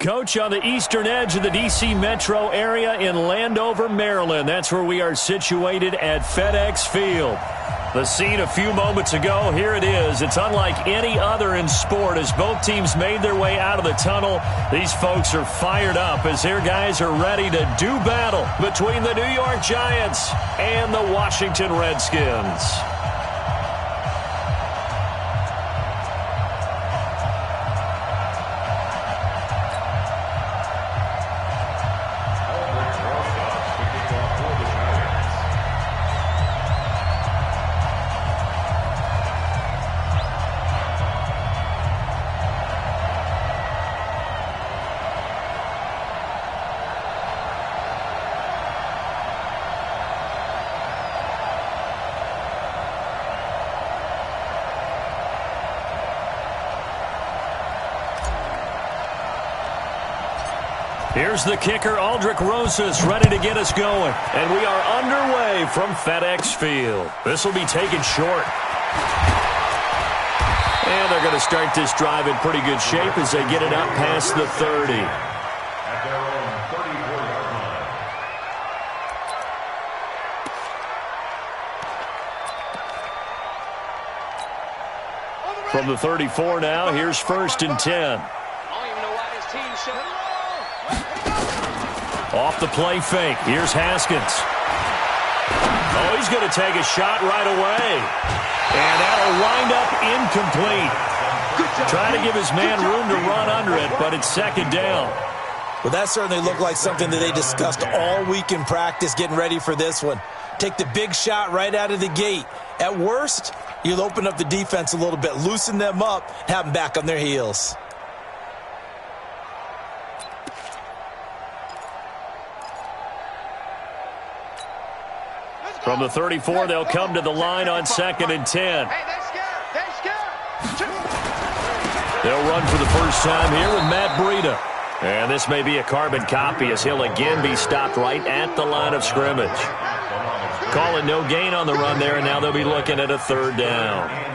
Coach, on the eastern edge of the D.C. metro area in Landover, Maryland. That's where we are situated at FedEx Field. The scene a few moments ago, here it is. It's unlike any other in sport as both teams made their way out of the tunnel. These folks are fired up as their guys are ready to do battle between the New York Giants and the Washington Redskins. Here's the kicker, Aldrich Rosas, ready to get us going. And we are underway from FedEx Field. This will be taken short. And they're going to start this drive in pretty good shape as they get it up past the 30. At their own 34-yard line. From the 34 now, here's 1st and 10. Off the play fake. Here's Haskins. Oh, he's going to take a shot right away. And that'll wind up incomplete. Trying to give his man room to run under it, but it's 2nd down. Well, that certainly looked like something that they discussed all week in practice getting ready for this one. Take the big shot right out of the gate. At worst, you'll open up the defense a little bit, loosen them up, have them back on their heels. From the 34, they'll come to the line on 2nd and 10. They'll run for the first time here with Matt Breida. And this may be a carbon copy as he'll again be stopped right at the line of scrimmage. Calling no gain on the run there, and now they'll be looking at a 3rd down.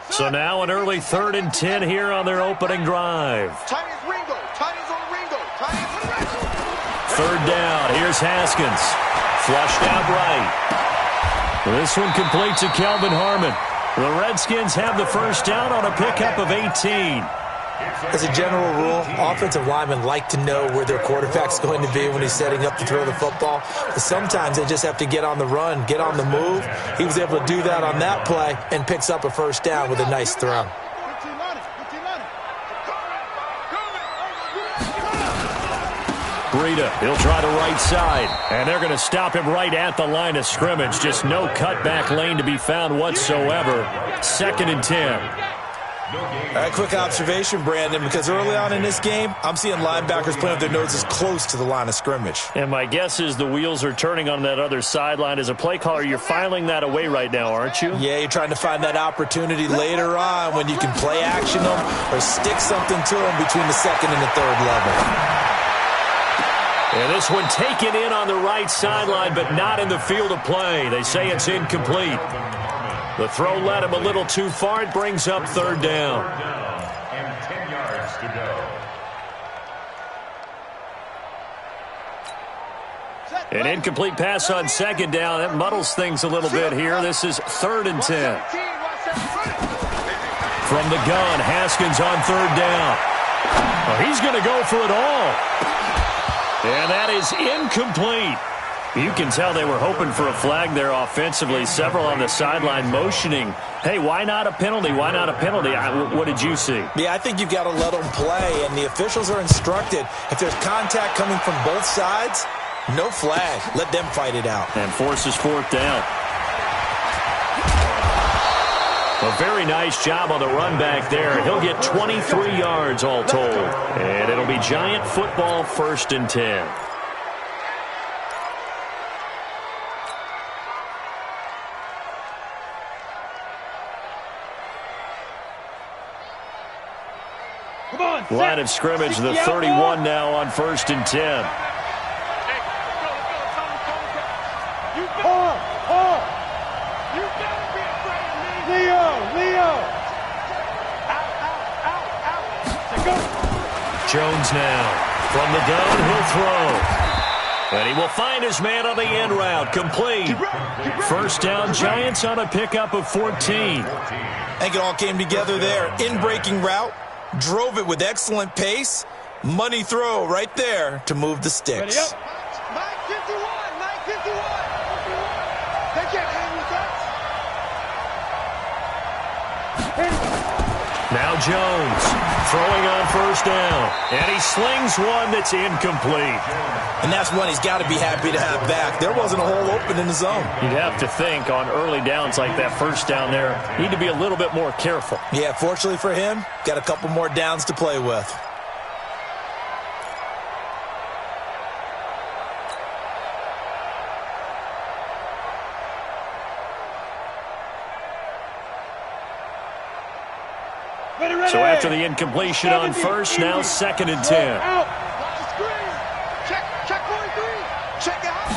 So now an early 3rd and 10 here on their opening drive. 3rd down. Here's Haskins. Flushed out right. This one complete to Kelvin Harmon. The Redskins have the first down on a pickup of 18. As a general rule, offensive linemen like to know where their quarterback's going to be when he's setting up to throw the football. But sometimes they just have to get on the run, get on the move. He was able to do that on that play and picks up a first down with a nice throw. Breida, he'll try the right side. And they're going to stop him right at the line of scrimmage. Just no cutback lane to be found whatsoever. 2nd and 10. All right, quick observation, Brandon, because early on in this game, I'm seeing linebackers playing with their noses close to the line of scrimmage. And my guess is the wheels are turning on that other sideline. As a play caller, you're filing that away right now, aren't you? Yeah, you're trying to find that opportunity later on when you can play action them or stick something to them between the 2nd and the 3rd level. And this one taken in on the right sideline, but not in the field of play. They say it's incomplete. The throw led him a little too far. It brings up 3rd down. And 10 yards to go. An incomplete pass on 2nd down. That muddles things a little bit here. This is 3rd and 10. From the gun, Haskins on 3rd down. Oh, he's going to go for it all. And that is incomplete. You can tell they were hoping for a flag there offensively. Several on the sideline motioning, hey, why not a penalty? Why not a penalty? What did you see? Yeah, I think you've got to let them play, and the officials are instructed. If there's contact coming from both sides, no flag. Let them fight it out. And forces 4th down. A very nice job on the run back there. He'll get 23 yards all told. And it'll be Giant football 1st and 10. Line of scrimmage, the 31 now on 1st and 10. Jones now from the gun, he'll throw. And he will find his man on the end route, complete. First down, Giants on a pickup of 14. I think it all came together there. In-breaking route, drove it with excellent pace. Money throw right there to move the sticks. Mike 51, Mike 51. They can't hang with that. Now Jones throwing on first down. And he slings one that's incomplete. And that's one he's got to be happy to have back. There wasn't a hole open in the zone. You'd have to think on early downs like that first down there, need to be a little bit more careful. Yeah, fortunately for him, got a couple more downs to play with. So after the incompletion on first, now 2nd and 10. Out. Check 43. Check out.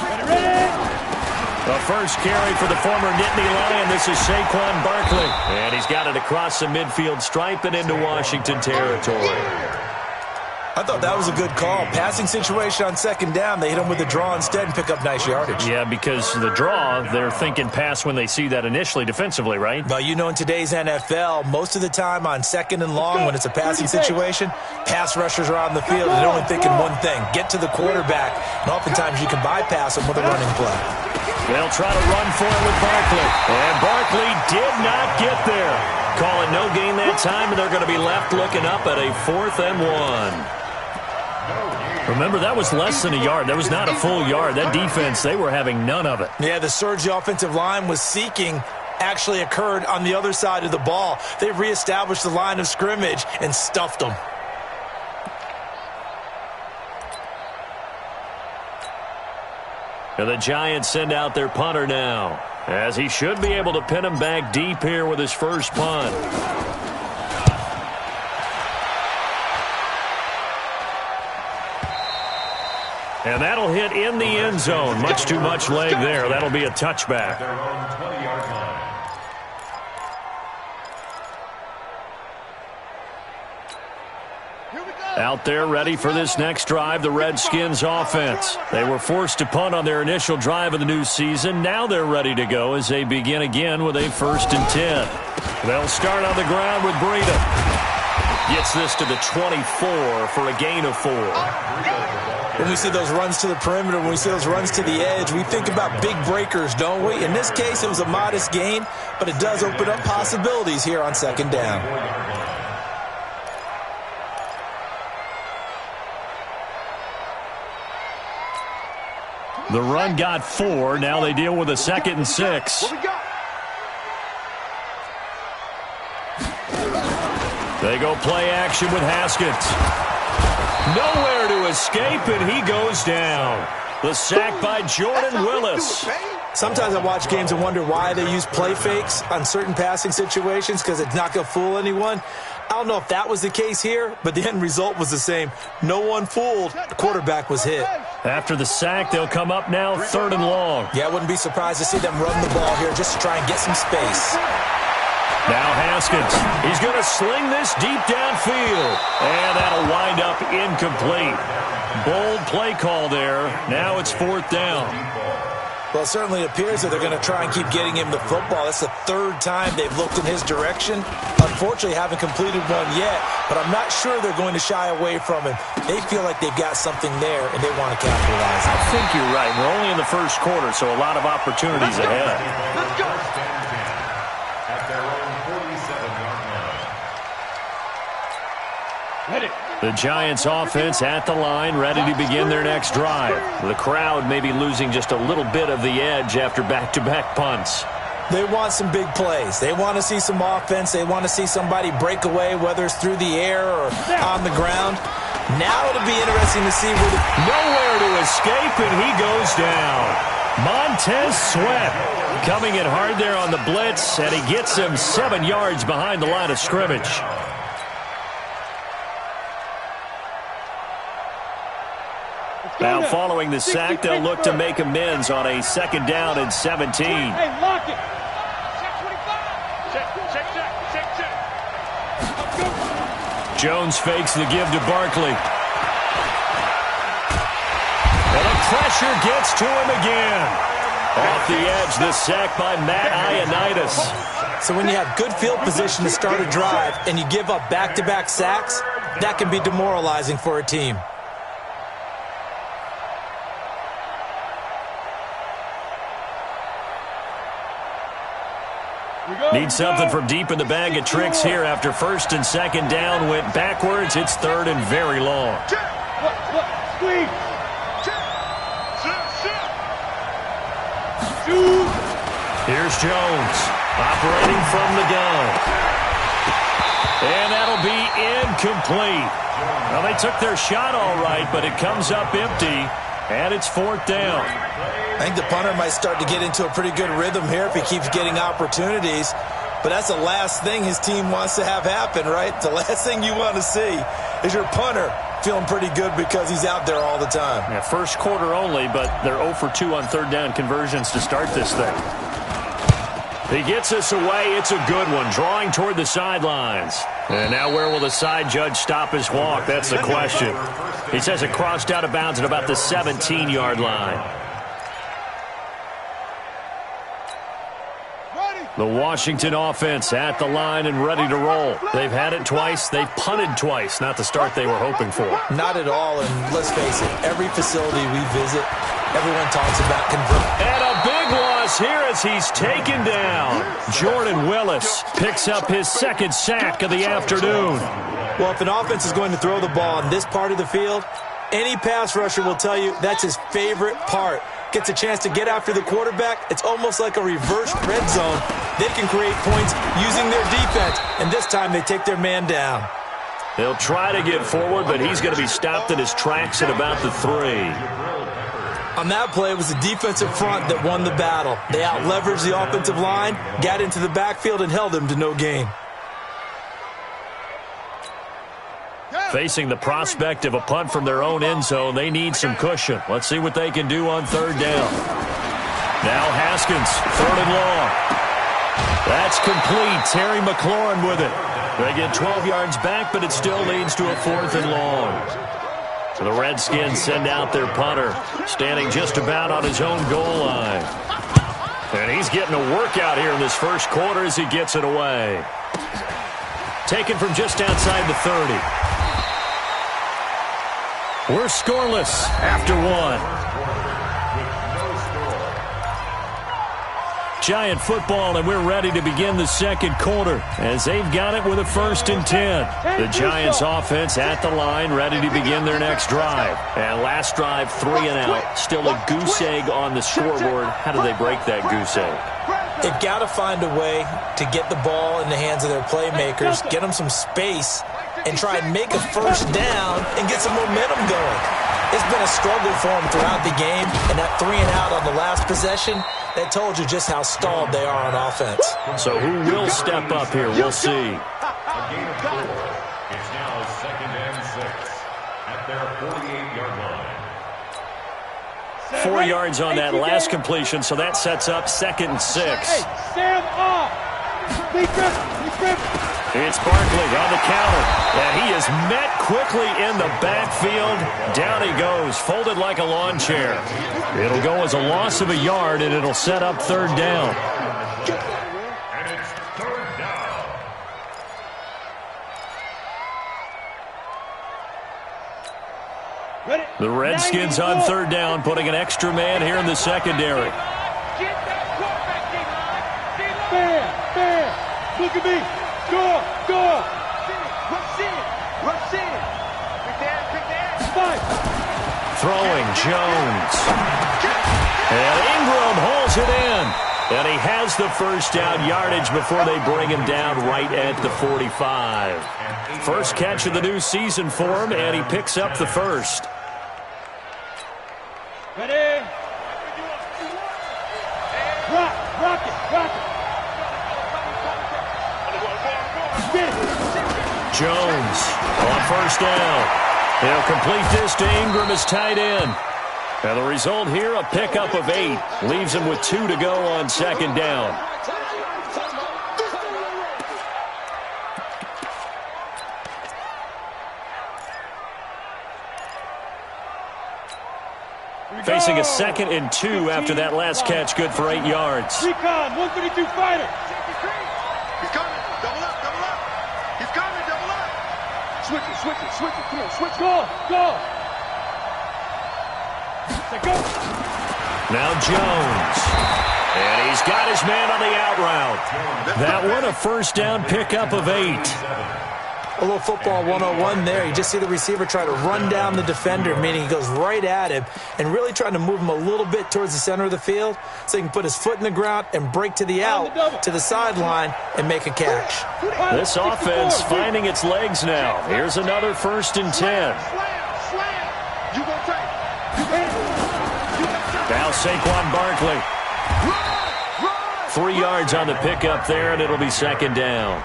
The first carry for the former Nittany Lion. This is Saquon Barkley. And he's got it across the midfield stripe and into Washington territory. I thought that was a good call. Passing situation on 2nd down. They hit him with a draw instead and pick up nice yardage. Yeah, because the draw, they're thinking pass when they see that initially defensively, right? Well, you know, in today's NFL, most of the time on 2nd and long, when it's a passing situation, pass rushers are on the field and they're only thinking one thing, get to the quarterback. And oftentimes you can bypass them with a running play. They'll try to run for it with Barkley. And Barkley did not get there. Call it no gain that time, and they're going to be left looking up at a 4th and 1. Remember, that was less than a yard. That was not a full yard. That defense, they were having none of it. Yeah, the surge the offensive line was seeking actually occurred on the other side of the ball. They reestablished the line of scrimmage and stuffed them. And the Giants send out their punter now, as he should be able to pin him back deep here with his first punt. And that'll hit in the end zone. Much too much leg there. That'll be a touchback. Out there ready for this next drive, the Redskins offense. They were forced to punt on their initial drive of the new season. Now they're ready to go as they begin again with a 1st and 10. They'll start on the ground with Breida. Gets this to the 24 for a gain of 4. When we see those runs to the perimeter, when we see those runs to the edge, we think about big breakers, don't we? In this case, it was a modest gain, but it does open up possibilities here on 2nd down. The run got 4. Now they deal with a 2nd and 6. They go play action with Haskins. Nowhere to escape, and he goes down. The sack by Jordan Willis. Sometimes I watch games and wonder why they use play fakes on certain passing situations, because it's not going to fool anyone. I don't know if that was the case here, but the end result was the same. No one fooled. The quarterback was hit. After the sack, they'll come up now 3rd and long. Yeah, I wouldn't be surprised to see them run the ball here just to try and get some space. Now Haskins, he's going to sling this deep downfield. And that'll wind up incomplete. Bold play call there. Now it's 4th down. Well, it certainly appears that they're going to try and keep getting him the football. That's the 3rd time they've looked in his direction. Unfortunately, haven't completed one yet, but I'm not sure they're going to shy away from him. They feel like they've got something there, and they want to capitalize on it. I think you're right. We're only in the 1st quarter, so a lot of opportunities ahead. Let's go. The Giants offense at the line, ready to begin their next drive. The crowd may be losing just a little bit of the edge after back-to-back punts. They want some big plays. They want to see some offense. They want to see somebody break away, whether it's through the air or on the ground. Now it'll be interesting to see where nowhere to escape, and he goes down. Montez Sweat coming in hard there on the blitz, and he gets him 7 yards behind the line of scrimmage. Now following the sack, they'll look to make amends on a 2nd down and 17. Hey, lock it. Jones fakes the give to Barkley. And the pressure gets to him again. Off the edge, the sack by Matt Ioannidis. So when you have good field position to start a drive and you give up back-to-back sacks, that can be demoralizing for a team. Need something from deep in the bag of tricks here after 1st and 2nd down went backwards. It's 3rd and very long. Squeeze. Here's Jones operating from the gun. And that'll be incomplete. Well, they took their shot all right, but it comes up empty, and it's 4th down. I think the punter might start to get into a pretty good rhythm here if he keeps getting opportunities. But that's the last thing his team wants to have happen, right? The last thing you want to see is your punter feeling pretty good because he's out there all the time. Yeah, 1st quarter only, but they're 0 for 2 on 3rd down conversions to start this thing. He gets us away. It's a good one, drawing toward the sidelines. And now where will the side judge stop his walk? That's the question. He says it crossed out of bounds at about the 17-yard line. The Washington offense at the line and ready to roll. They've had it twice. They've punted twice. Not the start they were hoping for. Not at all, and let's face it, every facility we visit, everyone talks about converting. And a big loss here as he's taken down. Jordan Willis picks up his 2nd sack of the afternoon. Well, if an offense is going to throw the ball in this part of the field, any pass rusher will tell you that's his favorite part. Gets a chance to get after the quarterback. It's almost like a reverse red zone. They can create points using their defense, and this time they take their man down. They'll try to get forward, but he's going to be stopped in his tracks at about the 3. On that play, it was the defensive front that won the battle. They out-leveraged the offensive line, got into the backfield, and held him to no gain. Facing the prospect of a punt from their own end zone, they need some cushion. Let's see what they can do on 3rd down. Now Haskins, 3rd and long. That's complete. Terry McLaurin with it. They get 12 yards back, but it still leads to a 4th and long. So the Redskins send out their punter, standing just about on his own goal line. And he's getting a workout here in this 1st quarter as he gets it away. Taken from just outside the 30. We're scoreless after 1. Giant football, and we're ready to begin the 2nd quarter as they've got it with a 1st and 10. The Giants offense at the line, ready to begin their next drive. And last drive, 3 and out. Still a goose egg on the scoreboard. How do they break that goose egg? They've got to find a way to get the ball in the hands of their playmakers, get them some space, and try and make a 1st down and get some momentum going. It's been a struggle for them throughout the game, and that 3 and out on the last possession, that told you just how stalled they are on offense. So who will step up here? We'll see. It's now 2nd and 6 at their 48-yard line. 4 yards on that last completion, so that sets up 2nd and 6. Hey, stand up. It's Barkley on the counter, and he is met quickly in the backfield. Down he goes, folded like a lawn chair. It'll go as a loss of a yard, and it'll set up 3rd down. And it's 3rd down. The Redskins on 3rd down, putting an extra man here in the secondary. Fair. Look at me. Score. Rush in. Quick down. Throwing Jones. And Ingram holds it in. And he has the 1st down yardage before they bring him down right at the 45. First catch of the new season for him, and he picks up the 1st. Ready? Rock it. Jones on 1st down. He'll complete this to Ingram as tight end. And the result here, a pickup of 8. Leaves him with 2 to go on second down. Facing a 2nd and 2 after that last catch, good for 8 yards. Recon, 152 fighter. He's coming. Double up, double up. He's coming, double up. Switch it, switch it, switch it. Come on, switch. Go. Go. Now Jones. And he's got his man on the out route. That one, a first down pickup of 8. A little football 101 there. You just see the receiver try to run down the defender, meaning he goes right at him and really trying to move him a little bit towards the center of the field so he can put his foot in the ground and break to the out, to the sideline, and make a catch. This offense finding its legs now. Here's another 1st and 10. Now Saquon Barkley. 3 yards on the pickup there, and it'll be 2nd down.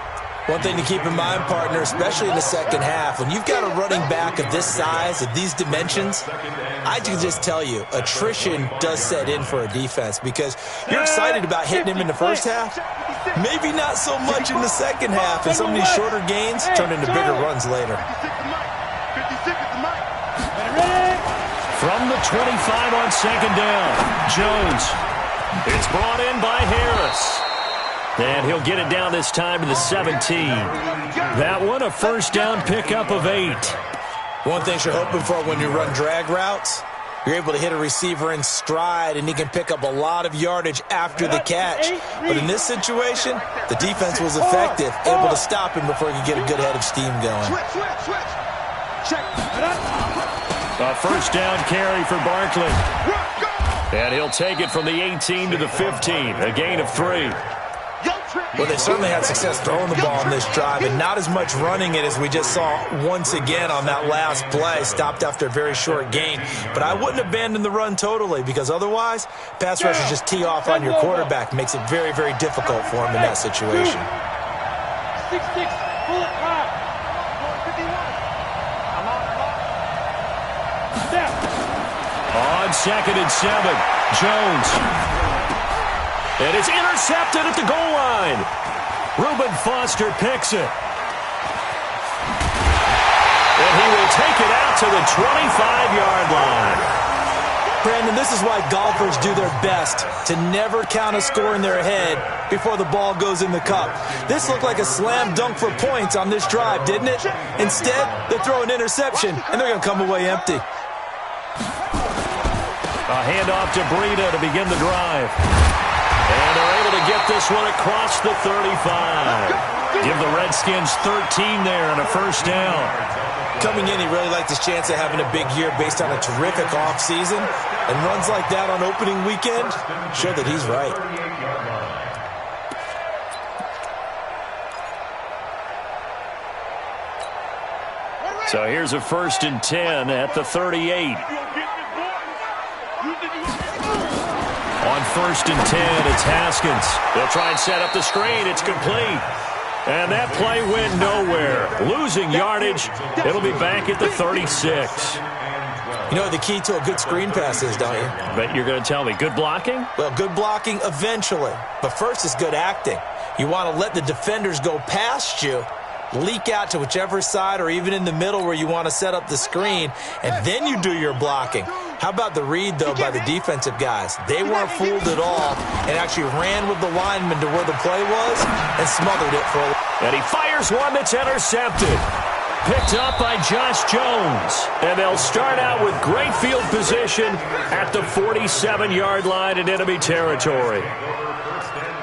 One thing to keep in mind, partner, especially in the second half, when you've got a running back of this size, of these dimensions, I can just tell you, attrition does set in for a defense because you're excited about hitting him in the first half, maybe not so much in the second half, and some of these shorter gains turn into bigger runs later. From the 25 on 2nd down, Jones. It's brought in by Harris. And he'll get it down this time to the 17. That one, a first down pickup of 8. One thing you're hoping for when you run drag routes, you're able to hit a receiver in stride, and he can pick up a lot of yardage after the catch. But in this situation, the defense was effective, able to stop him before he could get a good head of steam going. A first down carry for Barkley. And he'll take it from the 18 to the 15, a gain of 3. Well, they certainly had success throwing the ball on this drive, and not as much running it as we just saw once again on that last play. Stopped after a very short gain. But I wouldn't abandon the run totally, because otherwise, pass rushers just tee off on your quarterback. Makes it very, very difficult for him in that situation. 6-6, pull it high. On 2nd and 7, Jones. And it's intercepted at the goal line. Reuben Foster picks it. And he will take it out to the 25-yard line. Brandon, this is why golfers do their best to never count a score in their head before the ball goes in the cup. This looked like a slam dunk for points on this drive, didn't it? Instead, they throw an interception, and they're going to come away empty. A handoff to Breida to begin the drive. And they're able to get this one across the 35. Give the Redskins 13 there and a first down. Coming in, he really liked his chance of having a big year based on a terrific offseason. And runs like that on opening weekend show that he's right. So here's a 1st and 10 at the 38. On 1st and 10, it's Haskins. They'll try and set up the screen. It's complete. And that play went nowhere. Losing yardage. It'll be back at the 36. You know what the key to a good screen pass is, don't you? But you're going to tell me, good blocking? Well, good blocking eventually. But first is good acting. You want to let the defenders go past you, leak out to whichever side or even in the middle where you want to set up the screen, and then you do your blocking. How about the read, though, by the defensive guys? They weren't fooled at all and actually ran with the lineman to where the play was and smothered it for a while. And he fires one that's intercepted. Picked up by Josh Jones. And they'll start out with great field position at the 47-yard line in enemy territory.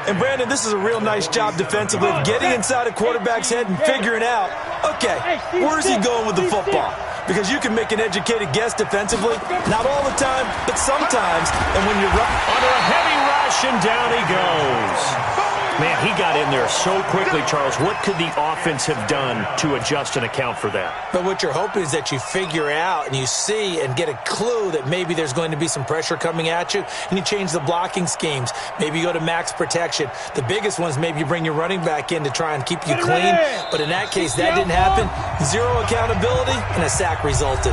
And, Brandon, this is a real nice job defensively of getting inside a quarterback's head and figuring out, okay, where's he going with the football? Because you can make an educated guess defensively, not all the time, but sometimes. And when you're under a heavy rush, and down he goes. Man, he got in there so quickly, Charles. What could the offense have done to adjust and account for that? But what you're hoping is that you figure out and you see and get a clue that maybe there's going to be some pressure coming at you, and you change the blocking schemes. Maybe you go to max protection. The biggest one is maybe you bring your running back in to try and keep you clean. But in that case, that didn't happen. Zero accountability, and a sack resulted.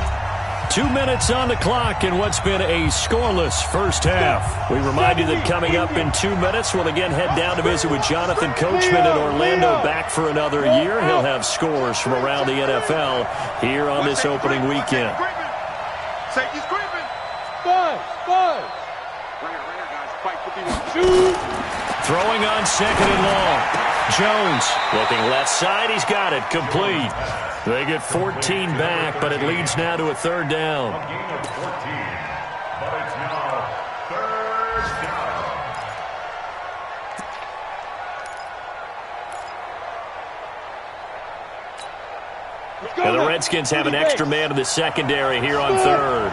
2 minutes on the clock in what's been a scoreless first half. We remind you that coming up in 2 minutes, we'll again head down to visit with Jonathan Coachman in Orlando, back for another year. He'll have scores from around the NFL here on this opening weekend. Safety's creeping. Five. Right here, guys. Fight 51. Throwing on second and long. Jones looking left side. He's got it. Complete. They get 14 back, but it leads now to a third down. A gain of 14, but it's now third down. And the Redskins have an extra man in the secondary here on third.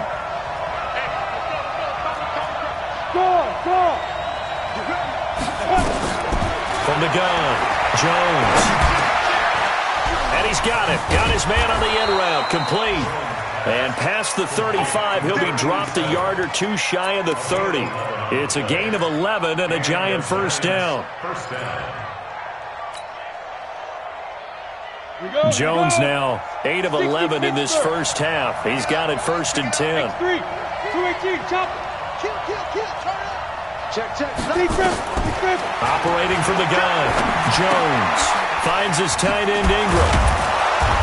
Go. From the gun, Jones. And he's got it. Got his man on the end route. Complete. And past the 35, he'll be dropped a yard or two shy of the 30. It's a gain of 11 and a Giant first down. Jones now 8 of 11 in this first half. He's got it first and 10. 218, chop. Kill, turn it. Check. Operating from the gun, Jones finds his tight end Ingram.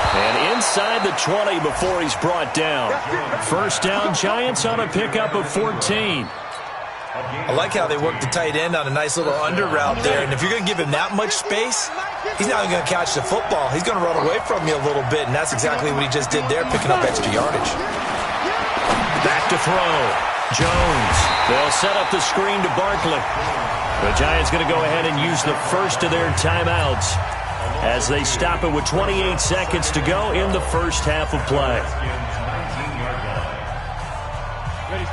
And inside the 20 before he's brought down. First down, Giants on a pickup of 14. I like how they work the tight end on a nice little under route there. And if you're going to give him that much space, he's not even going to catch the football. He's going to run away from you a little bit, and that's exactly what he just did there, picking up extra yardage. Back to throw. Jones. They'll set up the screen to Barkley. The Giants going to go ahead and use the first of their timeouts as they stop it with 28 seconds to go in the first half of play.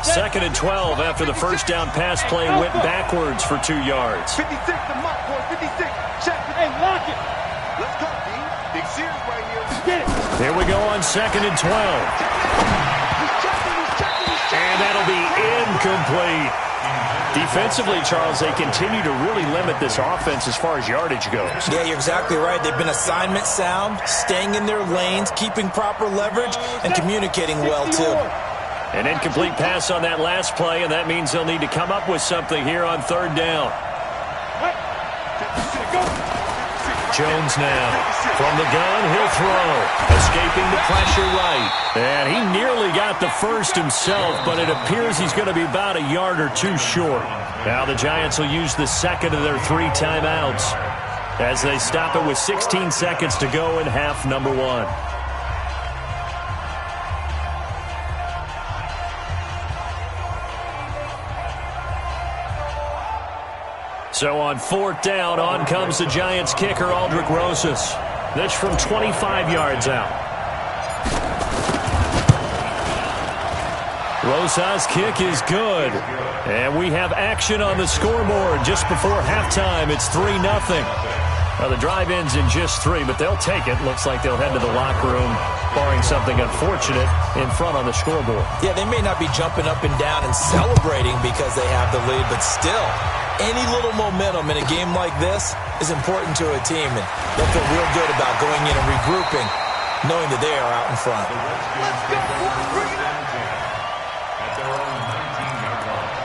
Second and 12 after the first down pass play went backwards for 2 yards. 56 to Mike, boy. 56. Check. Hey, lock it. Let's go, D. Big series right here. Get it. Here we go on second and 12. And that'll be incomplete. Defensively, Charles, they continue to really limit this offense as far as yardage goes. Yeah, you're exactly right. They've been assignment sound, staying in their lanes, keeping proper leverage, and communicating well, too. An incomplete pass on that last play, and that means they'll need to come up with something here on third down. Jones now. From the gun, he'll throw. Escaping the pressure right. And he nearly got the first himself, but it appears he's going to be about a yard or two short. Now the Giants will use the second of their 3 timeouts as they stop it with 16 seconds to go in half number 1. So on fourth down, on comes the Giants kicker, Aldrick Rosas. This from 25 yards out. Rosas' kick is good. And we have action on the scoreboard just before halftime. It's 3-0. Now the drive ends in just 3, but they'll take it. Looks like they'll head to the locker room, barring something unfortunate, in front on the scoreboard. Yeah, they may not be jumping up and down and celebrating because they have the lead, but still, any little momentum in a game like this is important to a team, and they'll feel real good about going in and regrouping, knowing that they are out in front. Let's go, boys. Bring it up. At their own 19-yard line.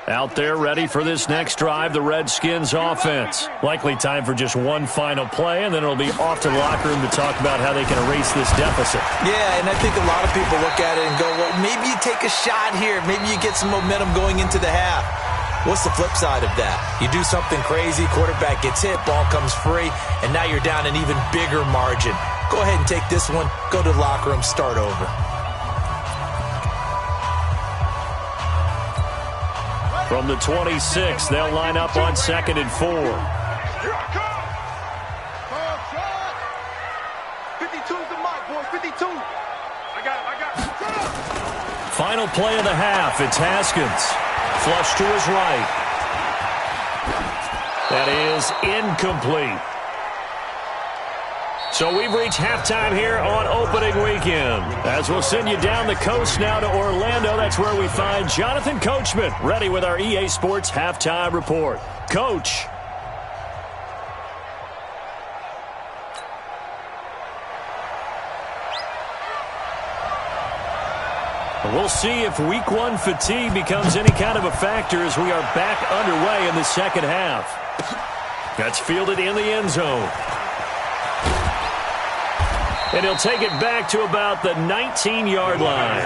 Out there ready for this next drive, the Redskins offense. Likely time for just one final play, and then it'll be off to the locker room to talk about how they can erase this deficit. Yeah, and I think a lot of people look at it and go, well, maybe you take a shot here. Maybe you get some momentum going into the half. What's the flip side of that? You do something crazy, quarterback gets hit, ball comes free, and now you're down an even bigger margin. Go ahead and take this one, go to the locker room, start over. From the 26, they'll line up on 2nd and 4. Here I come. 52's the mark, boys. 52. I got it. Final play of the half. It's Haskins. Flush to his right. That is incomplete. So we've reached halftime here on opening weekend. As we'll send you down the coast now to Orlando, that's where we find Jonathan Coachman ready with our EA Sports halftime report. Coach. We'll see if week 1 fatigue becomes any kind of a factor as we are back underway in the second half. That's fielded in the end zone. And he'll take it back to about the 19-yard line.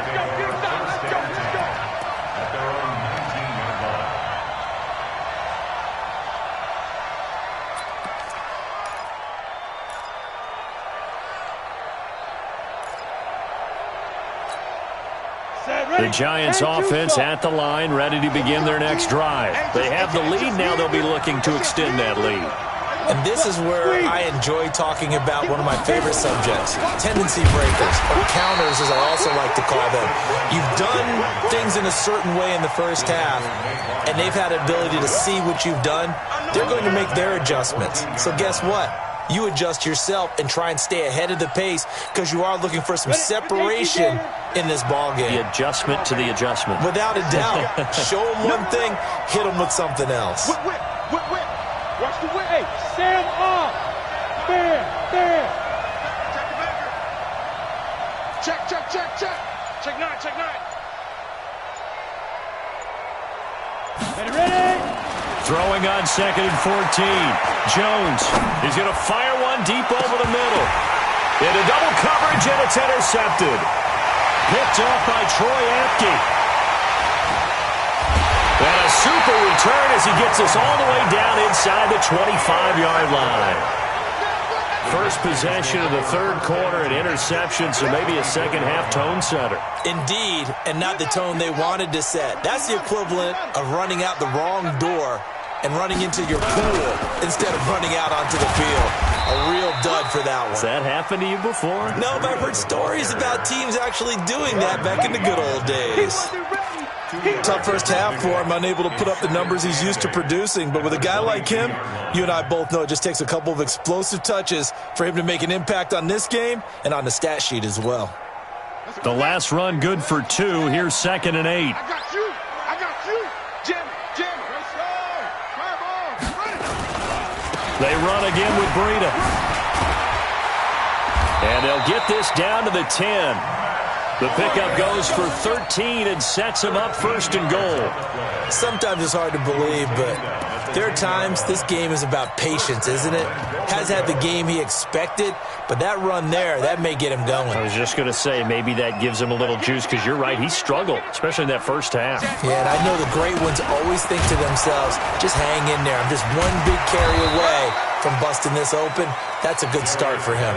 The Giants offense at the line, ready to begin their next drive. They have the lead now. They'll be looking to extend that lead. And this is where I enjoy talking about one of my favorite subjects, tendency breakers, or counters as I also like to call them. You've done things in a certain way in the first half, and they've had the ability to see what you've done. They're going to make their adjustments. So guess what? You adjust yourself and try and stay ahead of the pace because you are looking for some separation in this ballgame. The adjustment to the adjustment. Without a doubt. Show them one thing, hit them with something else. Whip. Watch the way. Hey, Sam off. Bam. Check the backer. Check. Check 9. Ready? Throwing on 2nd and 14. Jones is going to fire one deep over the middle. Into double coverage, and it's intercepted. Picked off by Troy Apke. And a super return as he gets us all the way down inside the 25-yard line. First possession of the third quarter, an interception, so maybe a second-half tone setter. Indeed, and not the tone they wanted to set. That's the equivalent of running out the wrong door and running into your pool instead of running out onto the field. A real dud for that one. Has that happened to you before? No, but I've heard stories about teams actually doing that back in the good old days. Tough first half for him, unable to put up the numbers he's used to producing. But with a guy like him, you and I both know it just takes a couple of explosive touches for him to make an impact on this game and on the stat sheet as well. The last run good for 2. Here's 2nd and 8. I got you. Jim. They run again with Breida. And they'll get this down to the 10. The pickup goes for 13 and sets him up 1st and goal. Sometimes it's hard to believe, but there are times this game is about patience, isn't it? Has had the game he expected, but that run there, that may get him going. I was just going to say, maybe that gives him a little juice, because you're right, he struggled, especially in that first half. Yeah, and I know the great ones always think to themselves, just hang in there. I'm just one big carry away from busting this open. That's a good start for him.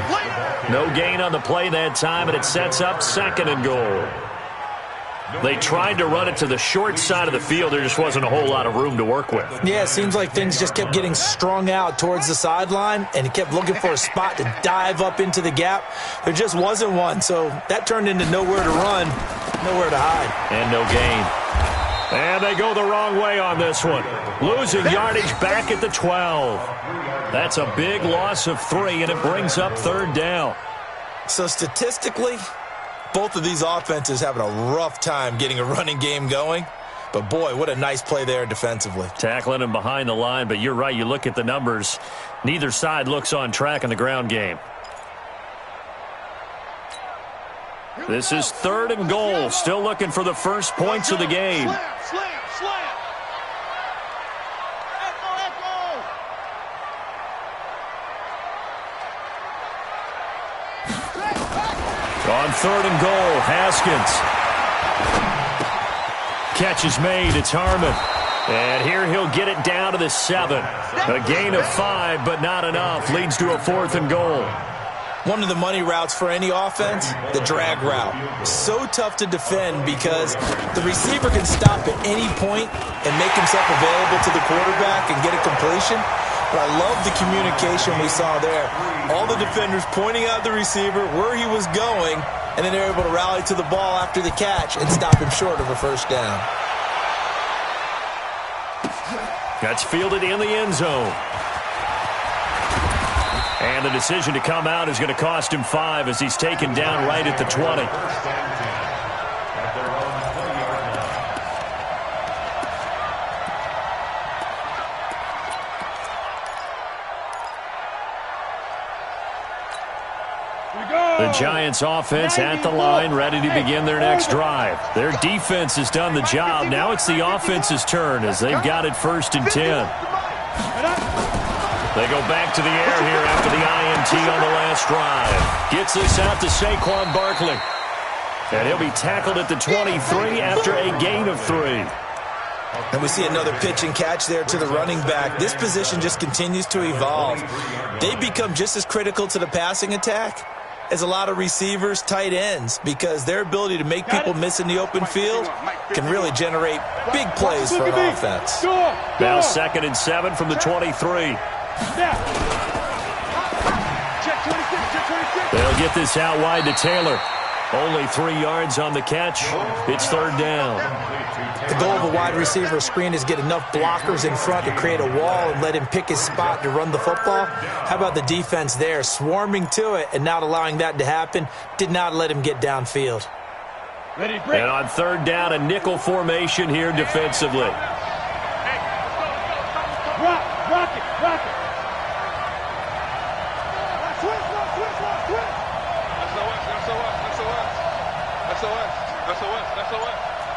No gain on the play that time, and it sets up 2nd and goal. They tried to run it to the short side of the field. There just wasn't a whole lot of room to work with. Yeah, it seems like things just kept getting strung out towards the sideline, and he kept looking for a spot to dive up into the gap. There just wasn't one, so that turned into nowhere to run, nowhere to hide. And no gain. And they go the wrong way on this one. Losing yardage back at the 12. That's a big loss of 3, and it brings up 3rd down. So statistically, both of these offenses having a rough time getting a running game going. But, boy, what a nice play there defensively. Tackling him behind the line, but you're right. You look at the numbers. Neither side looks on track in the ground game. This is 3rd and goal. Still looking for the first points of the game. Slam. On 3rd and goal, Haskins. Catch is made. It's Harmon. And here he'll get it down to the 7. A gain of 5, but not enough. Leads to a 4th and goal. One of the money routes for any offense, the drag route. So tough to defend because the receiver can stop at any point and make himself available to the quarterback and get a completion. But I love the communication we saw there. All the defenders pointing out the receiver, where he was going, and then they're able to rally to the ball after the catch and stop him short of a first down. That's fielded in the end zone. And the decision to come out is going to cost him 5 as he's taken down right at the 20. The Giants offense at the line, ready to begin their next drive. Their defense has done the job. Now it's the offense's turn as they've got it 1st and 10. They go back to the air here after the INT on the last drive. Gets this out to Saquon Barkley. And he'll be tackled at the 23 after a gain of 3. And we see another pitch and catch there to the running back. This position just continues to evolve. They become just as critical to the passing attack as a lot of receivers, tight ends, because their ability to make people miss in the open field can really generate big plays for an offense. Now 2nd and 7 from the 23. They'll get this out wide to Taylor. Only 3 yards on the catch. It's 3rd down. The goal of a wide receiver screen is get enough blockers in front to create a wall and let him pick his spot to run the football. How about the defense there, swarming to it and not allowing that to happen? Did not let him get downfield. And on 3rd down, a nickel formation here defensively. Rock it.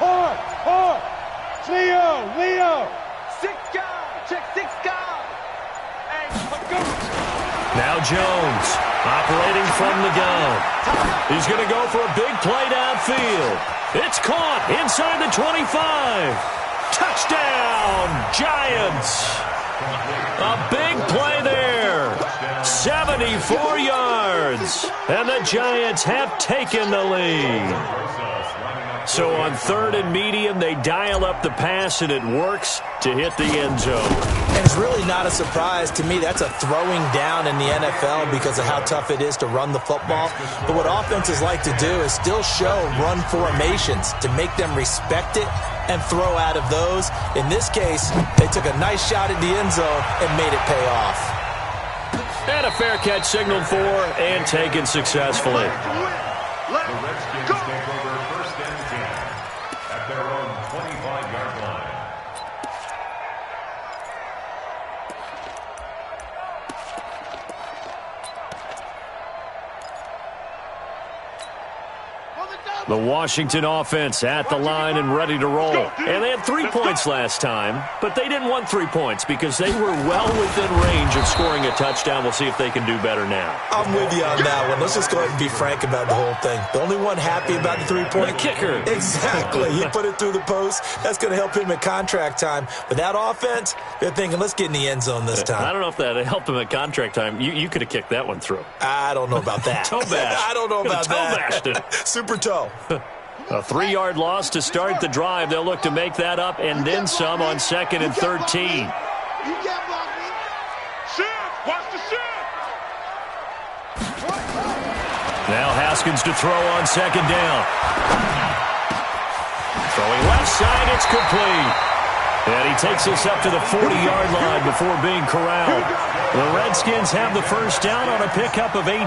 Hard. Leo. 6 guys. Check 6 guys. Hey, let's go. Now Jones operating from the gun. He's going to go for a big play downfield. It's caught inside the 25. Touchdown, Giants. A big play there. 74 yards. And the Giants have taken the lead. So on 3rd and medium, they dial up the pass, and it works to hit the end zone. And it's really not a surprise to me. That's a throwing down in the NFL because of how tough it is to run the football. But what offenses like to do is still show run formations to make them respect it and throw out of those. In this case, they took a nice shot at the end zone and made it pay off. And a fair catch signaled for and taken successfully. The Washington offense at the line and ready to roll. And they had 3 points last time, but they didn't want 3 points because they were well within range of scoring a touchdown. We'll see if they can do better now. I'm with you on that one. Let's just go ahead and be frank about the whole thing. The only one happy about the 3-point kicker. Exactly. He put it through the post. That's going to help him at contract time. But that offense, they're thinking, let's get in the end zone this time. I don't know if that helped him at contract time. You could have kicked that one through. I don't know about that. Toe bash. I don't know about that. Toe bashed it. Super toe. A 3-yard loss to start the drive. They'll look to make that up and then some on 2nd and 13. You can't block me. Shift. Watch the shift. Now Haskins to throw on 2nd down. Throwing left side, it's complete. And he takes us up to the 40-yard line before being corralled. The Redskins have the first down on a pickup of 18.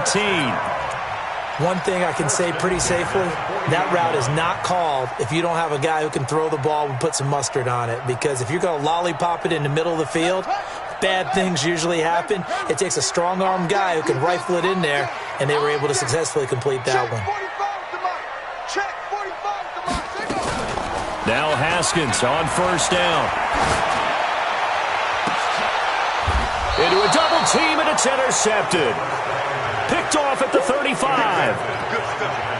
One thing I can say pretty safely, that route is not called if you don't have a guy who can throw the ball and put some mustard on it. Because if you're going to lollipop it in the middle of the field, bad things usually happen. It takes a strong-arm guy who can rifle it in there, and they were able to successfully complete that one. Now Haskins on 1st down. Into a double team, and it's intercepted. Picked off at the 35.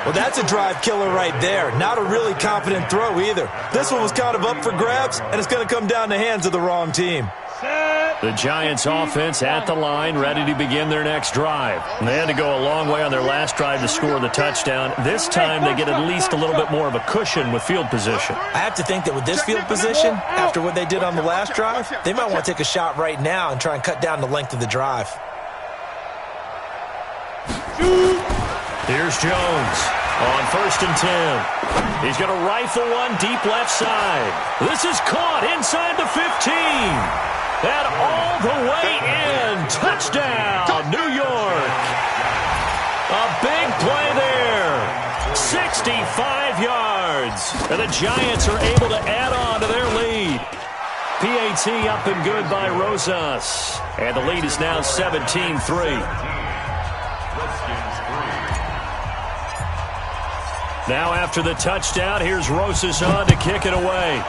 Well, that's a drive killer right there. Not a really confident throw either. This one was kind of up for grabs, and it's going to come down the hands of the wrong team. Set. The Giants offense at the line, ready to begin their next drive. And they had to go a long way on their last drive to score the touchdown. This time they get at least a little bit more of a cushion with field position. I have to think that with this field position, after what they did on the last drive, they might want to take a shot right now and try and cut down the length of the drive. Here's Jones on 1st and 10. He's going to rifle one deep left side. This is caught inside the 15. And all the way in. Touchdown, New York. A big play there. 65 yards. And the Giants are able to add on to their lead. PAT up and good by Rosas. And the lead is now 17-3. Now after the touchdown, here's Rosas on to kick it away.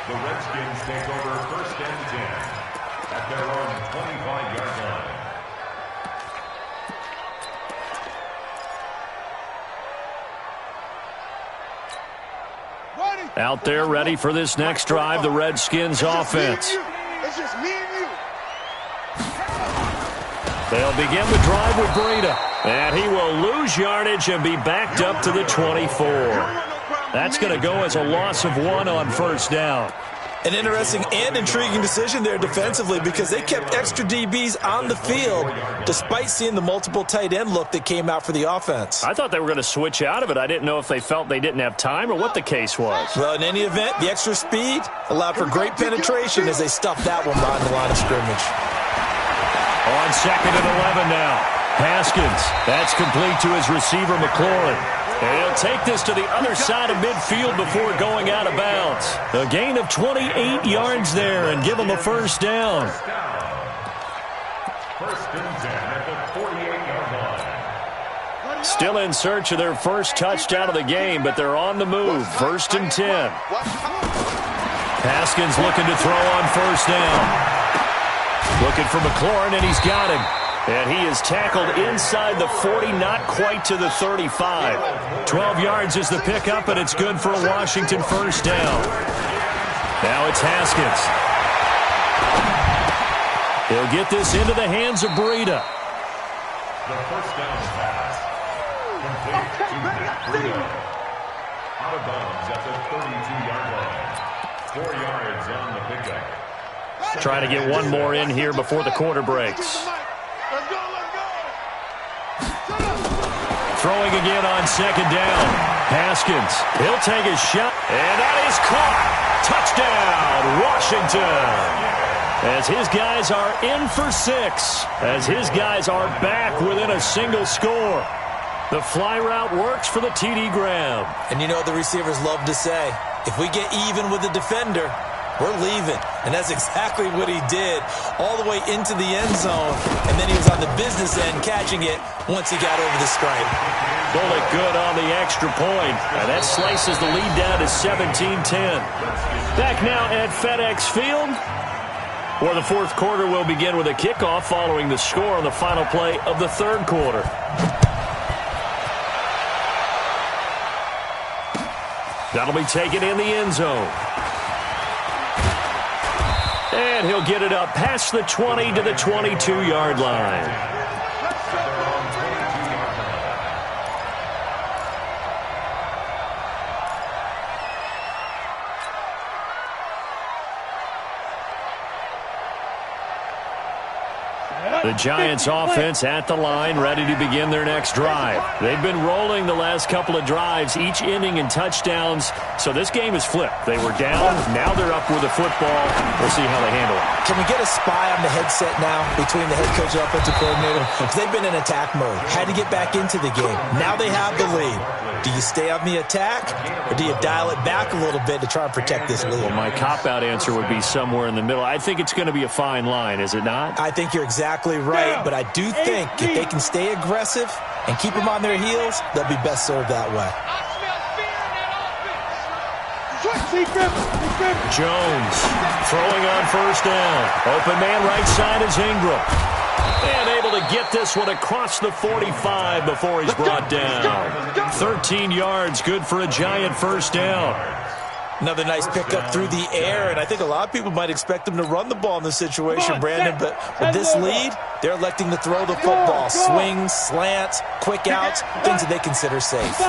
The Redskins take over 1st and 10 at their own 25-yard line. Out there ready for this next drive, the Redskins offense. It's just me and you. They'll begin the drive with Breida. And he will lose yardage and be backed up to the 24. That's going to go as a loss of 1 on 1st down. An interesting and intriguing decision there defensively because they kept extra DBs on the field despite seeing the multiple tight end look that came out for the offense. I thought they were going to switch out of it. I didn't know if they felt they didn't have time or what the case was. Well, in any event, the extra speed allowed for great penetration as they stuffed that one behind the line of scrimmage. On 2nd and 11 now. Haskins. That's complete to his receiver, McLaurin. And he'll take this to the other side of midfield before going out of bounds. A gain of 28 yards there and give him a 1st down. 1st and 10 at the 48-yard line. Still in search of their first touchdown of the game, but they're on the move. 1st and 10. Haskins looking to throw on 1st down. Looking for McLaurin, and he's got him. And he is tackled inside the 40, not quite to the 35. 12 yards is the pickup, and it's good for a Washington 1st down. Now it's Haskins. He'll get this into the hands of Breida. The 1st down pass. Complete to Breida. Out of bounds at the 32-yard line. 4 yards on the pickup. Trying to get one more in here before the quarter breaks. Throwing again on 2nd down. Haskins. He'll take a shot. And that is caught. Touchdown, Washington. As his guys are in for 6. As his guys are back within a single score. The fly route works for the TD Graham. And you know what the receivers love to say? If we get even with the defender, we're leaving. And that's exactly what he did all the way into the end zone. And then he was on the business end catching it once he got over the stripe. Bullet good on the extra point. And that slices the lead down to 17-10. Back now at FedEx Field, where the 4th quarter will begin with a kickoff following the score on the final play of the 3rd quarter. That'll be taken in the end zone. And he'll get it up past the 20 to the 22-yard line. The Giants offense at the line, ready to begin their next drive. They've been rolling the last couple of drives, each ending in touchdowns. So this game is flipped. They were down. Now they're up with the football. We'll see how they handle it. Can we get a spy on the headset now between the head coach and offensive coordinator? Because they've been in attack mode. Had to get back into the game. Now they have the lead. Do you stay on the attack, or do you dial it back a little bit to try and protect this lead? Well, my cop-out answer would be somewhere in the middle. I think it's going to be a fine line, is it not? I think you're exactly right, but I do think if they can stay aggressive and keep them on their heels, they'll be best served that way. Jones throwing on 1st down. Open man right side is Ingram. And able to get this one across the 45 before he's brought down. 13 yards, good for a Giant first down. Another nice pickup through the air, and I think a lot of people might expect them to run the ball in this situation, Brandon, but with this lead, they're electing to throw the football. Swings, slants, quick outs, things that they consider safe.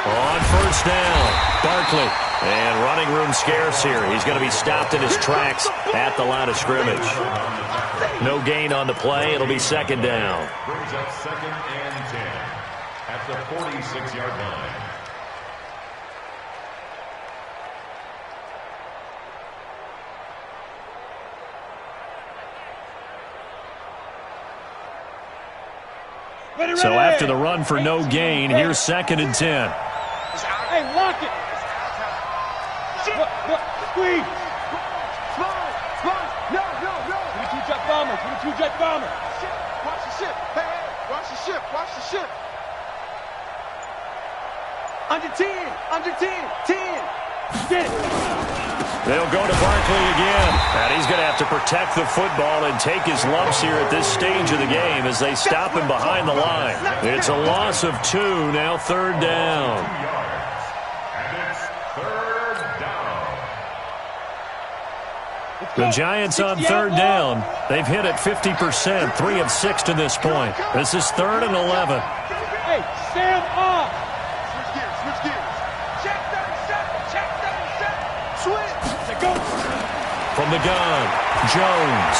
On first down, Barkley. And running room scarce here. He's going to be stopped in his tracks at the line of scrimmage. No gain on the play. It'll be second down. Brings up 2nd and 10 at the 46-yard line. So after the run for no gain, here's 2nd and 10. Hey, lock it. Squeeze. No. Give me 2 jet bombers. Watch the ship. Hey, watch the ship. Under 10. 10. Get it. They'll go to Barkley again. And he's going to have to protect the football and take his lumps here at this stage of the game as they stop him behind the line. It's a loss of 2, now 3rd down. And it's 3rd down. The Giants on 3rd down. They've hit it 50%, 3 of 6 to this point. This is 3rd and 11. Hey, Sam off. Switch gears. Check 37. Switch. Go. From the gun, Jones.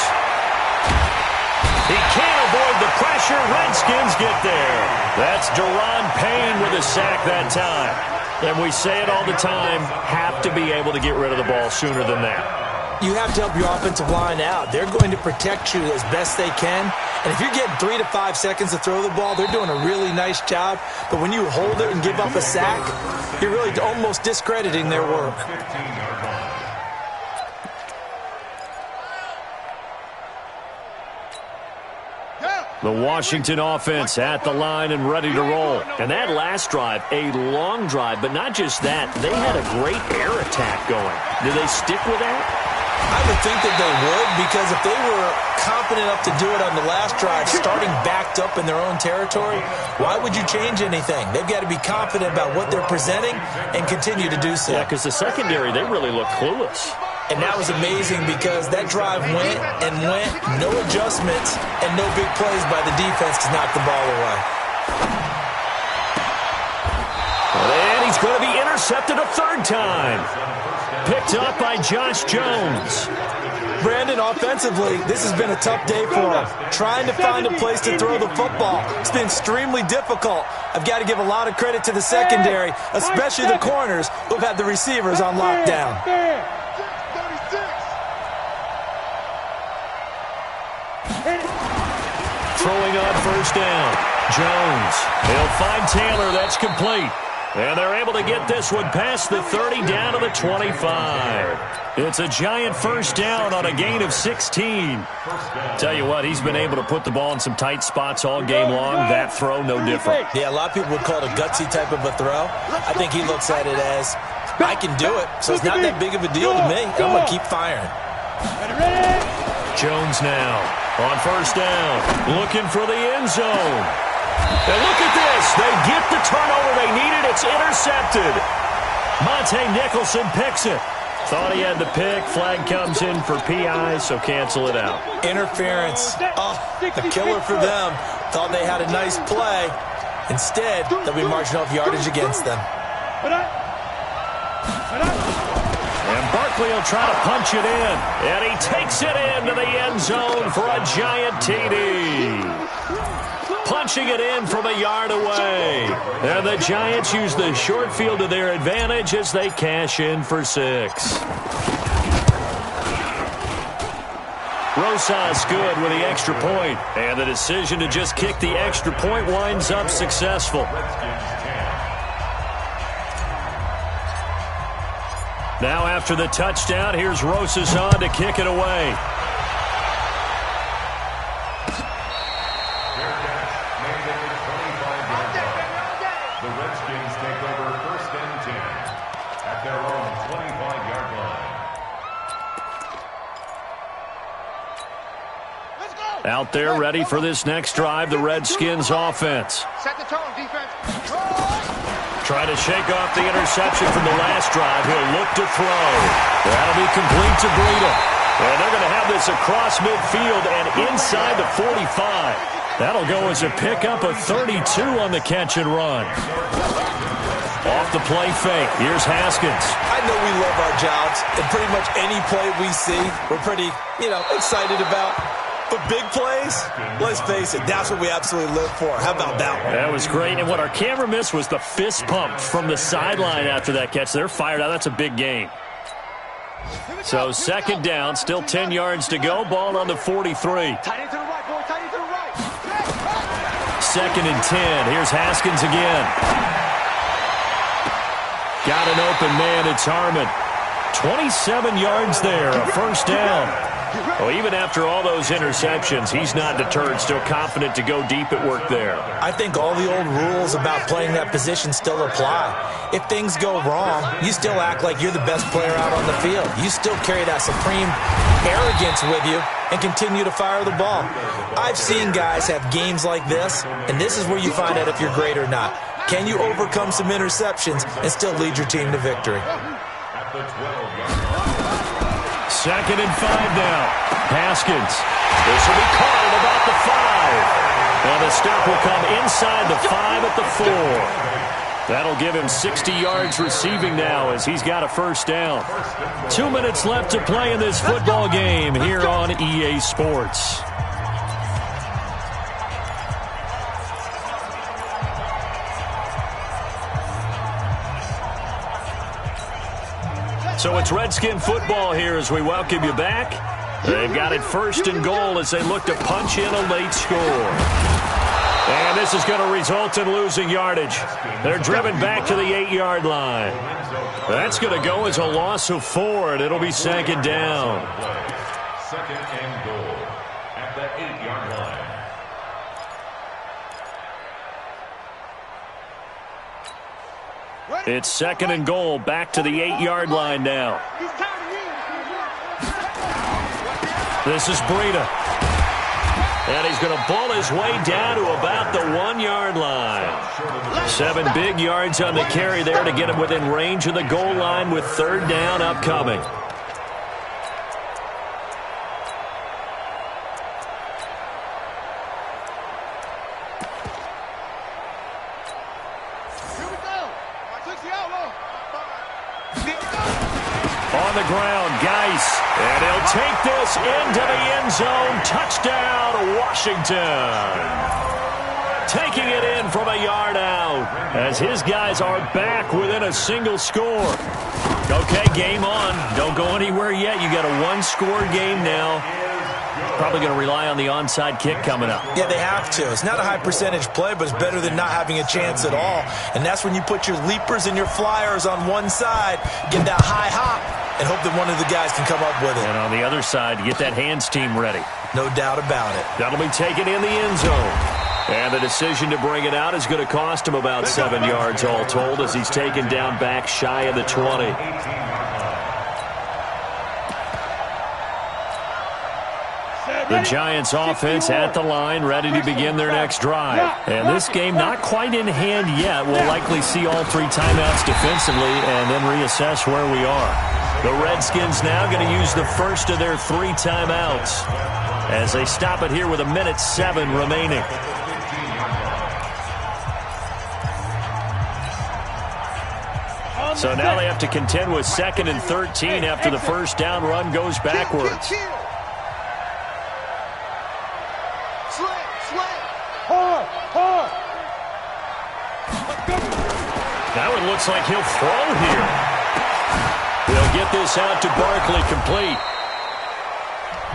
He can't avoid the pressure. Redskins get there. That's Daron Payne with a sack that time. And we say it all the time, have to be able to get rid of the ball sooner than that. You have to help your offensive line out. They're going to protect you as best they can. And if you're getting 3 to 5 seconds to throw the ball, they're doing a really nice job. But when you hold it and give up a sack, you're really almost discrediting their work. 15-yard line. The Washington offense at the line and ready to roll. And that last drive, a long drive, but not just that. They had a great air attack going. Do they stick with that? I would think that they would, because if they were confident enough to do it on the last drive, starting backed up in their own territory, why would you change anything? They've got to be confident about what they're presenting and continue to do so. Yeah, because the secondary, they really look clueless. And that was amazing because that drive went and went, no adjustments, and no big plays by the defense to knock the ball away. And he's going to be intercepted a 3rd time. Picked up by Josh Jones. Brandon, offensively, this has been a tough day for him. Trying to find a place to throw the football. It's been extremely difficult. I've got to give a lot of credit to the secondary, especially the corners who've had the receivers on lockdown. Throwing on first down. Jones. He'll find Taylor. That's complete. And they're able to get this one past the 30 down to the 25. It's a Giant first down on a gain of 16. Tell you what, he's been able to put the ball in some tight spots all game long. That throw, no different. Yeah, a lot of people would call it a gutsy type of a throw. I think he looks at it as, I can do it, so it's not that big of a deal to me. I'm going to keep firing. Jones now on first down, looking for the end zone. And look at this. They get the turnover they needed. It's intercepted. Monte Nicholson picks it. Thought he had the pick. Flag comes in for PI, so cancel it out. Interference. Oh, the killer for them. Thought they had a nice play. Instead, they'll be marching off yardage against them. And Barkley will try to punch it in. And he takes it into the end zone for a Giant TD. Punching it in from a yard away. And the Giants use the short field to their advantage as they cash in for 6. Rosas good with the extra point. And the decision to just kick the extra point winds up successful. Now after the touchdown, here's Rosas on to kick it away. The Redskins take over 1st and 10 at their own 25-yard line. Let's go! Out there ready for this next drive, the Redskins offense. Set the tone, defense. Trying to shake off the interception from the last drive. He'll look to throw. That'll be complete to Breida. And they're going to have this across midfield and inside the 45. That'll go as a pickup of 32 on the catch and run. Off the play fake. Here's Haskins. I know we love our jobs, and pretty much any play we see, we're pretty, excited about. But big plays, let's face it, that's what we absolutely live for. How about that one? That was great. And what our camera missed was the fist pump from the sideline after that catch. They're fired out. That's a big gain. So second down, still 10 yards to go. Ball on the 43. Tight end to the right, boy. Tight end to the right. Second and 10. Here's Haskins again. Got an open man. It's Harmon. 27 yards there, a first down. Well, even after all those interceptions, he's not deterred, still confident to go deep at work there. I think all the old rules about playing that position still apply. If things go wrong, you still act like you're the best player out on the field. You still carry that supreme arrogance with you and continue to fire the ball. I've seen guys have games like this, and this is where you find out if you're great or not. Can you overcome some interceptions and still lead your team to victory? At the 12-yard line. Second and 5 now. Haskins. This will be caught at about the 5. And the stop will come inside the 5 at the 4. That'll give him 60 yards receiving now as he's got a first down. 2 minutes left to play in this football game here on EA Sports. So it's Redskin football here as we welcome you back. They've got it first and goal as they look to punch in a late score. And this is going to result in losing yardage. They're driven back to the 8-yard line. That's going to go as a loss of 4, and it'll be second down. Second and goal at the 8-yard line. It's second and goal, back to the 8-yard line now. This is Breida. And he's going to ball his way down to about the 1-yard line. 7 big yards on the carry there to get him within range of the goal line with third down upcoming. On the ground, Geis. And he'll take this into the end zone. Touchdown, Washington. Taking it in from a yard out as his guys are back within a single score. Okay, game on. Don't go anywhere yet. You got a one-score game now. Probably going to rely on the onside kick coming up. Yeah, they have to. It's not a high percentage play, but it's better than not having a chance at all. And that's when you put your leapers and your flyers on one side, get that high hop, and hope that one of the guys can come up with it. And on the other side, get that hands team ready. No doubt about it. That'll be taken in the end zone. And the decision to bring it out is going to cost him about 7 yards all told as he's taken down back shy of the 20. The Giants offense at the line, ready to begin their next drive. And this game not quite in hand yet. We'll likely see all 3 timeouts defensively and then reassess where we are. The Redskins now going to use the first of their 3 timeouts as they stop it here with 1:07 remaining. So now they have to contend with 2nd and 13 after the first down run goes backwards. Now it looks like he'll throw here. They'll get this out to Barkley complete.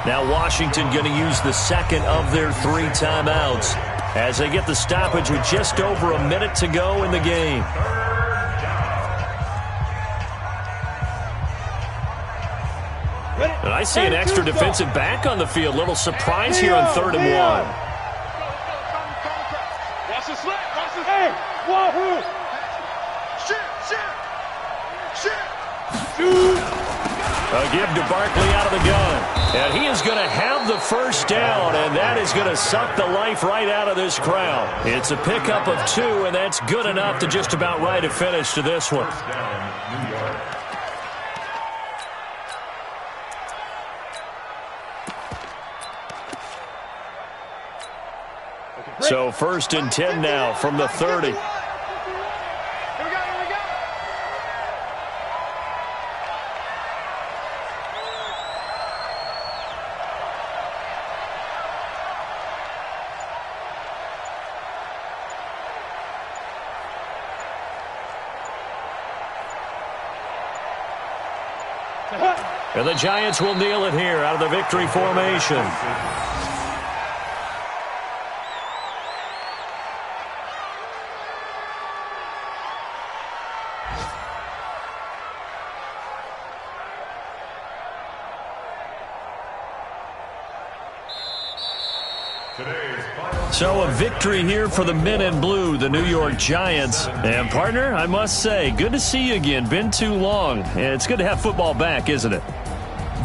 Now Washington going to use the second of their 3 timeouts as they get the stoppage with just over a minute to go in the game. And I see an extra defensive back on the field. Little surprise here on 3rd and 1. Watch the slip. Watch the hey. Wahoo. Shit. Shoot. A give to Barkley out of the gun. And he is going to have the first down, and that is going to suck the life right out of this crowd. It's a pickup of 2, and that's good enough to just about write a finish to this one. First down, New York. So 1st and 10 now from the 30. And the Giants will kneel it here out of the victory formation. So a victory here for the men in blue, the New York Giants. And, partner, I must say, good to see you again. Been too long. It's good to have football back, isn't it?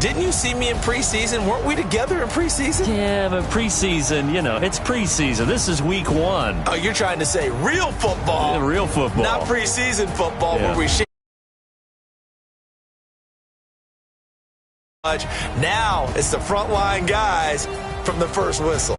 Didn't you see me in preseason? Weren't we together in preseason? Yeah, but preseason, you know, it's preseason. This is week 1. Oh, you're trying to say real football. Yeah, real football. Not preseason football Yeah. where we shake. Now it's the frontline guys from the first whistle.